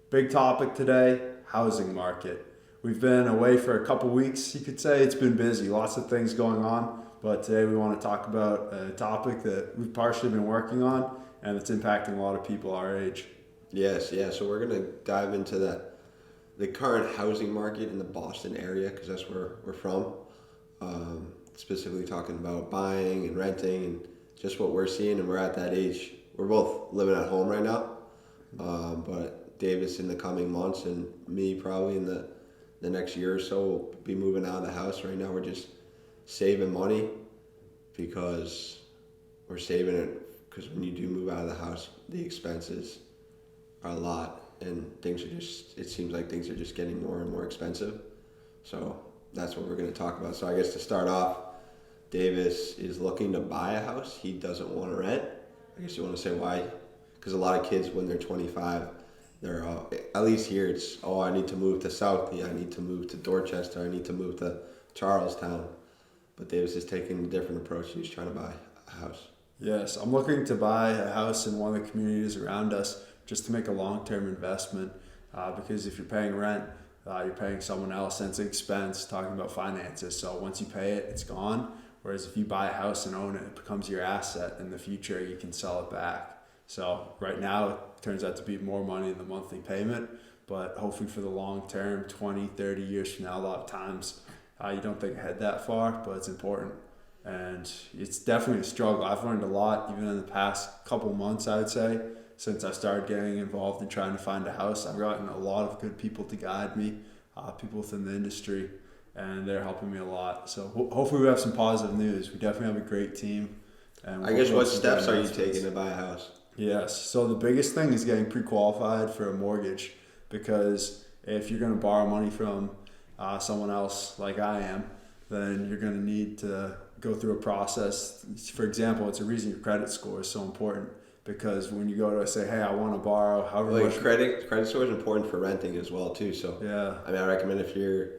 Big topic today, housing market. We've been away for a couple weeks, you could say. It's been busy, lots of things going on. But today we want to talk about a topic that we've partially been working on and it's impacting a lot of people our age. Yes, yeah. So we're gonna dive into the current housing market in the Boston area because that's where we're from. Specifically talking about buying and renting and just what we're seeing, and we're at that age. We're both living at home right now, but Davis in the coming months and me probably in the next year or so will be moving out of the house. Right now we're just saving money because we're saving it because when you do move out of the house, the expenses are a lot, and things are just, it seems like things are just getting more and more expensive. So that's what we're going to talk about. So I guess to start off, Davis is looking to buy a house. He doesn't want to rent. I guess you want to say why? Because a lot of kids when they're 25, they're at least here it's, oh, I need to move to Southie, I need to move to Dorchester, I need to move to Charlestown. But Davis is taking a different approach. He's trying to buy a house. Yes, I'm looking to buy a house in one of the communities around us just to make a long-term investment because if you're paying rent, you're paying someone else and it's an expense talking about finances. So once you pay it, it's gone. Whereas if you buy a house and own it, it becomes your asset. In the future, you can sell it back. So right now, it turns out to be more money in the monthly payment, but hopefully for the long term, 20, 30 years from now, a lot of times you don't think ahead that far, but it's important. And it's definitely a struggle. I've learned a lot, even in the past couple months, I would say, since I started getting involved in trying to find a house. I've gotten a lot of good people to guide me, people within the industry, and they're helping me a lot. So hopefully we have some positive news. We definitely have a great team. And I guess what steps are you taking to buy a house? Yes. So the biggest thing is getting pre-qualified for a mortgage, because if you're going to borrow money from someone else like I am, then you're going to need to go through a process. For example, it's a reason your credit score is so important, because when you go to say, hey, I want to borrow however much. Credit score is important for renting as well too. So Yeah. I mean, I recommend if you're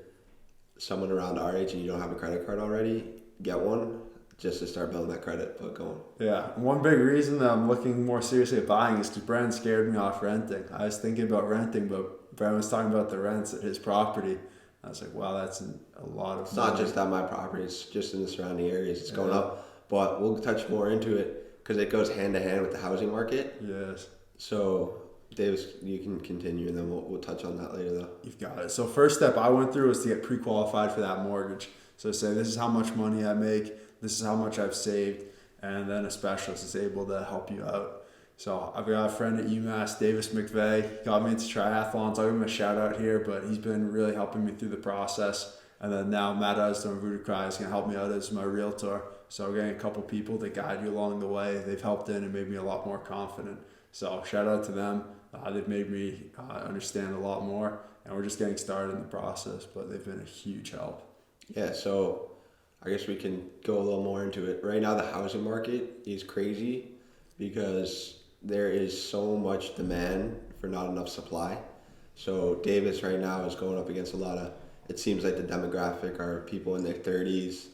someone around our age and you don't have a credit card already, get one just to start building that credit book going. Yeah. And one big reason that I'm looking more seriously at buying is because Brennan scared me off renting. I was thinking about renting, but Brennan was talking about the rents at his property. I was like, wow, that's a lot of It's money. not just at my property, it's just in the surrounding areas. It's going up, but we'll touch more into it because it goes hand to hand with the housing market. Yes. So Davis, you can continue, and then we'll touch on that later though. You've got it. So first step I went through was to get pre-qualified for that mortgage. So say, this is how much money I make, this is how much I've saved, and then a specialist is able to help you out. So I've got a friend at UMass, Davis McVeigh, got me into triathlons. I'll give him a shout out here, but he's been really helping me through the process. And then now Matt Usdon of Voodoo Cry is going to help me out as my realtor. So I'm getting a couple people that guide you along the way. They've helped in and made me a lot more confident. So shout out to them. They've made me understand a lot more, and we're just getting started in the process, but they've been a huge help. Yeah, so I guess we can go a little more into it. Right now, the housing market is crazy because there is so much demand for not enough supply. So Davis right now is going up against a lot of, it seems like the demographic are people in their 30s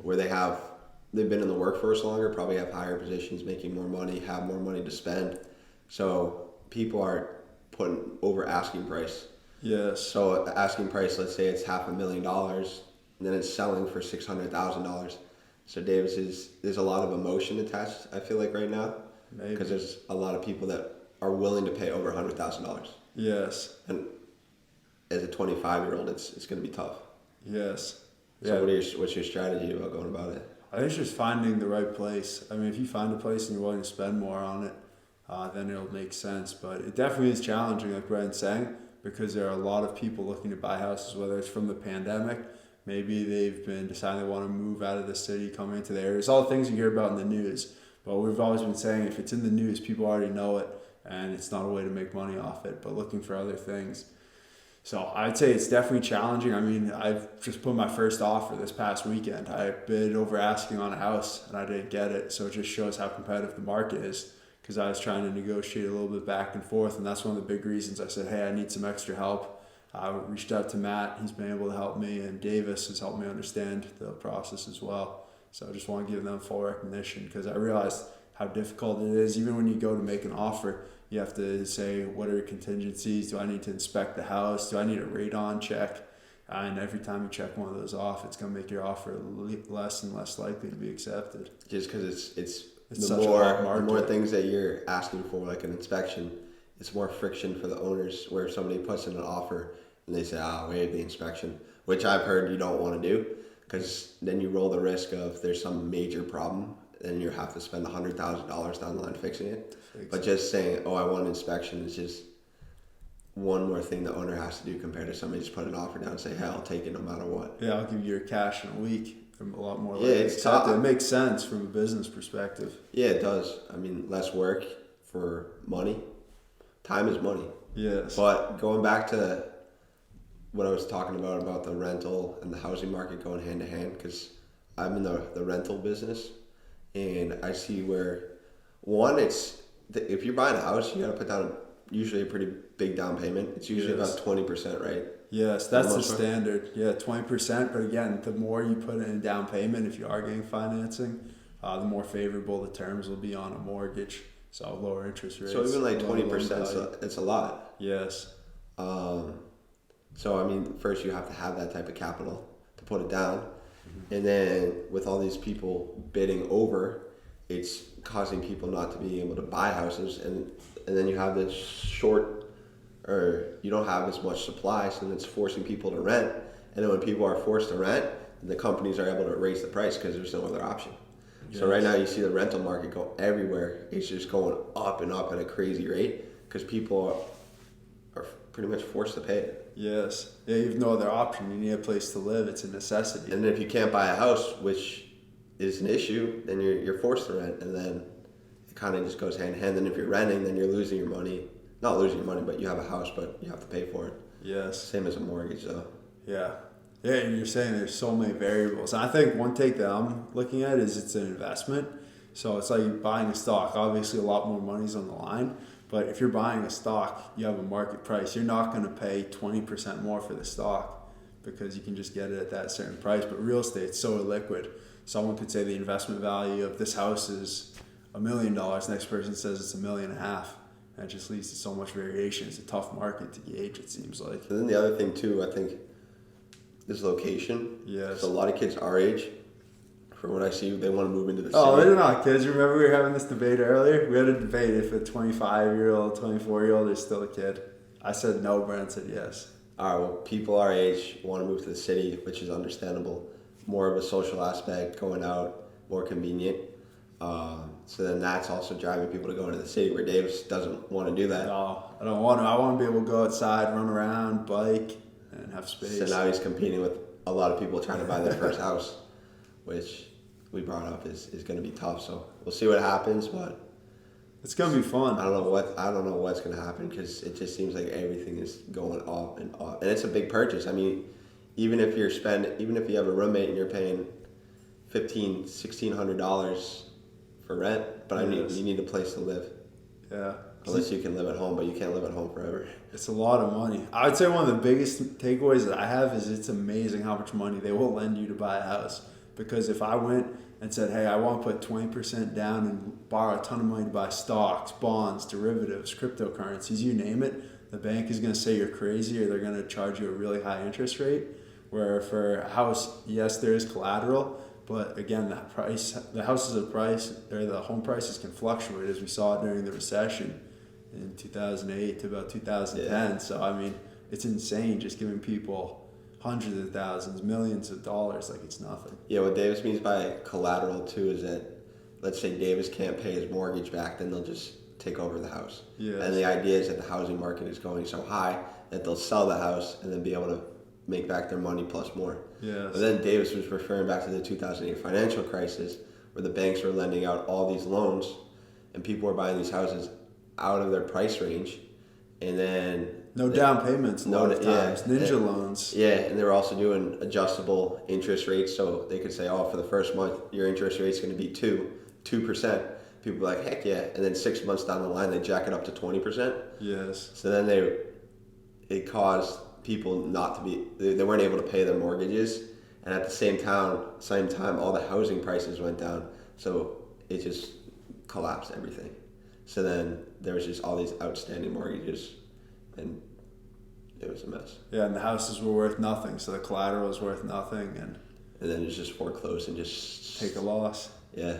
where they've been in the workforce longer, probably have higher positions, making more money, have more money to spend. So people are putting over asking price. Yes. So the asking price, let's say it's $500,000, and then it's selling for $600,000. So there's a lot of emotion attached, I feel like right now. Maybe. Because there's a lot of people that are willing to pay over $100,000. Yes. And as a 25-year-old, it's going to be tough. Yes. So what's your strategy about going about it? I think it's just finding the right place. I mean, if you find a place and you're willing to spend more on it, then it'll make sense. But it definitely is challenging, like Brennan's saying, because there are a lot of people looking to buy houses, whether it's from the pandemic, maybe they've been deciding they want to move out of the city, coming into the area. It's all the things you hear about in the news. But we've always been saying if it's in the news, people already know it, and it's not a way to make money off it, but looking for other things. So I'd say it's definitely challenging. I mean, I've just put my first offer this past weekend. I bid over asking on a house, and I didn't get it. So it just shows how competitive the market is, because I was trying to negotiate a little bit back and forth, and that's one of the big reasons I said, hey, I need some extra help. I reached out to Matt. He's been able to help me, and Davis has helped me understand the process as well. So I just want to give them full recognition, because I realized how difficult it is. Even when you go to make an offer, You have to say, what are your contingencies? Do I need to inspect the house? Do I need a radon check? And every time you check one of those off, it's going to make your offer less and less likely to be accepted. Just because it's It's the such a hot more market. things that you're asking for, like an inspection, it's more friction for the owners. Where if somebody puts in an offer and they say, waive the inspection, which I've heard you don't want to do, because then you roll the risk of there's some major problem and you have to spend $100,000 down the line fixing it. But just saying, I want an inspection is just one more thing the owner has to do compared to somebody just put an offer down and say, hey, I'll take it no matter what. Yeah, I'll give you your cash in a week. I'm a lot more Yeah, likely to it's accept tough. it. It makes sense from a business perspective. Yeah, it does. I mean, less work for money. Time is money. Yes. But going back to what I was talking about the rental and the housing market going hand to hand, because I'm in the rental business, and I see where, one, if you're buying a house, you got to put down usually a pretty big down payment. It's usually about 20%, right? Yes, that's the standard. Yeah, 20%. But again, the more you put in a down payment, if you are getting financing, the more favorable the terms will be on a mortgage. So lower interest rates. So even like 20%, it's a lot. Yes. So I mean, first you have to have that type of capital to put it down, and then with all these people bidding over, it's causing people not to be able to buy houses, and then you have this you don't have as much supply, so then it's forcing people to rent, and then when people are forced to rent, the companies are able to raise the price because there's no other option. Yes. So right now you see the rental market go everywhere. It's just going up and up at a crazy rate because people are pretty much forced to pay it. Yes. Yeah, you have no other option. You need a place to live. It's a necessity. And then if you can't buy a house, which is an issue, then you're forced to rent, and then it kind of just goes hand in hand. And if you're renting, then you're losing your money. Not losing your money, but you have a house, but you have to pay for it. Yes. Same as a mortgage, though. Yeah. Yeah, and you're saying there's so many variables. And I think one take that I'm looking at is it's an investment. So it's like buying a stock. Obviously, a lot more money's on the line. But if you're buying a stock, you have a market price. You're not going to pay 20% more for the stock because you can just get it at that certain price. But real estate's so illiquid. Someone could say the investment value of this house is $1 million. Next person says it's $1.5 million. That just leads to so much variation. It's a tough market to gauge, it seems like. And then the other thing, too, I think, is location. Yes. So a lot of kids our age, from what I see, they want to move into the city. Oh, they're not kids. Remember we were having this debate earlier? We had a debate if a 25-year-old, 24-year-old is still a kid. I said no, Brennan said yes. All right, well, people our age want to move to the city, which is understandable. More of a social aspect, going out, more convenient. So then that's also driving people to go into the city, where Davis doesn't want to do that. No, I don't want to. I want to be able to go outside, run around, bike, and have space. So now he's competing with a lot of people trying to buy their first house, which we brought up is going to be tough. So we'll see what happens, but it's going to be fun. I don't know what's going to happen because it just seems like everything is going up and up, and it's a big purchase. I mean, even if you have a roommate and you're paying $1,600 for rent, but you need a place to live. Yeah. Unless you can live at home, but you can't live at home forever. It's a lot of money. I would say one of the biggest takeaways that I have is it's amazing how much money they will lend you to buy a house. Because if I went and said, hey, I want to put 20% down and borrow a ton of money to buy stocks, bonds, derivatives, cryptocurrencies, you name it, the bank is going to say you're crazy or they're going to charge you a really high interest rate. Where for a house, yes, there is collateral, but again, the home prices can fluctuate, as we saw during the recession in 2008 to about 2010. Yeah. So I mean, it's insane just giving people hundreds of thousands, millions of dollars like it's nothing. Yeah, what Davis means by collateral too is that, let's say Davis can't pay his mortgage back, then they'll just take over the house. Yes. And the idea is that the housing market is going so high that they'll sell the house and then be able to make back their money plus more. Yes. But then Davis was referring back to the 2008 financial crisis, where the banks were lending out all these loans and people were buying these houses out of their price range, and then down payments a lot of times, ninja loans. Yeah, and they were also doing adjustable interest rates, so they could say, for the first month your interest rate's going to be 2%. People were like, heck yeah, and then 6 months down the line they jack it up to 20%. Yes. So then it caused people not to be, they weren't able to pay their mortgages, and at the same time all the housing prices went down, so it just collapsed everything. So then there was just all these outstanding mortgages, and it was a mess. Yeah, and the houses were worth nothing, so the collateral was worth nothing, and then it's just foreclosed and just take a loss. Yeah.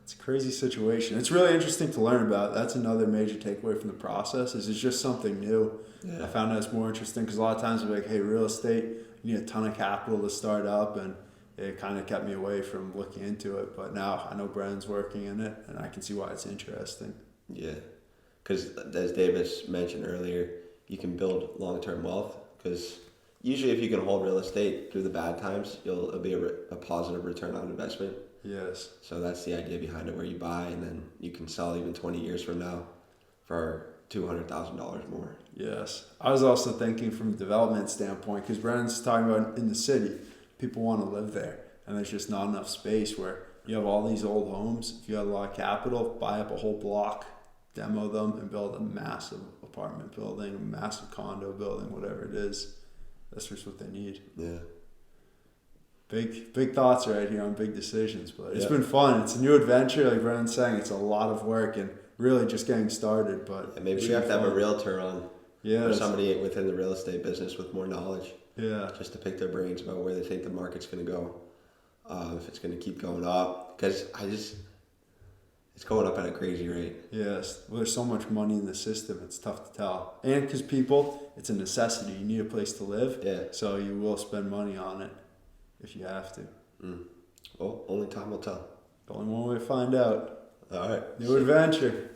It's a crazy situation. It's really interesting to learn about. That's another major takeaway from the process. Is it's just something new. Yeah. I found that's more interesting because a lot of times I'm like, hey, real estate, you need a ton of capital to start up, and it kind of kept me away from looking into it. But now I know Brennan's working in it, and I can see why it's interesting. Yeah, because as Davis mentioned earlier, you can build long-term wealth. Because usually, if you can hold real estate through the bad times, it'll be a positive return on investment. Yes. So that's the idea behind it, where you buy and then you can sell even 20 years from now for $200,000 more. Yes. I was also thinking from a development standpoint, because Brennan's talking about in the city, people want to live there, and there's just not enough space where you have all these old homes. If you have a lot of capital, buy up a whole block, demo them, and build a massive apartment building, a massive condo building, whatever it is. That's just what they need. Yeah. Big thoughts right here on big decisions, but it's been fun. It's a new adventure, like Brennan's saying. It's a lot of work and really just getting started. But maybe we have to have a realtor on, or that's somebody within the real estate business with more knowledge. Yeah, just to pick their brains about where they think the market's going to go, if it's going to keep going up. Because it's going up at a crazy rate. Yes, well, there's so much money in the system. It's tough to tell, and because people, it's a necessity. You need a place to live. Yeah. So you will spend money on it if you have to. Well, only time will tell. Only one way to find out. All right. New adventure.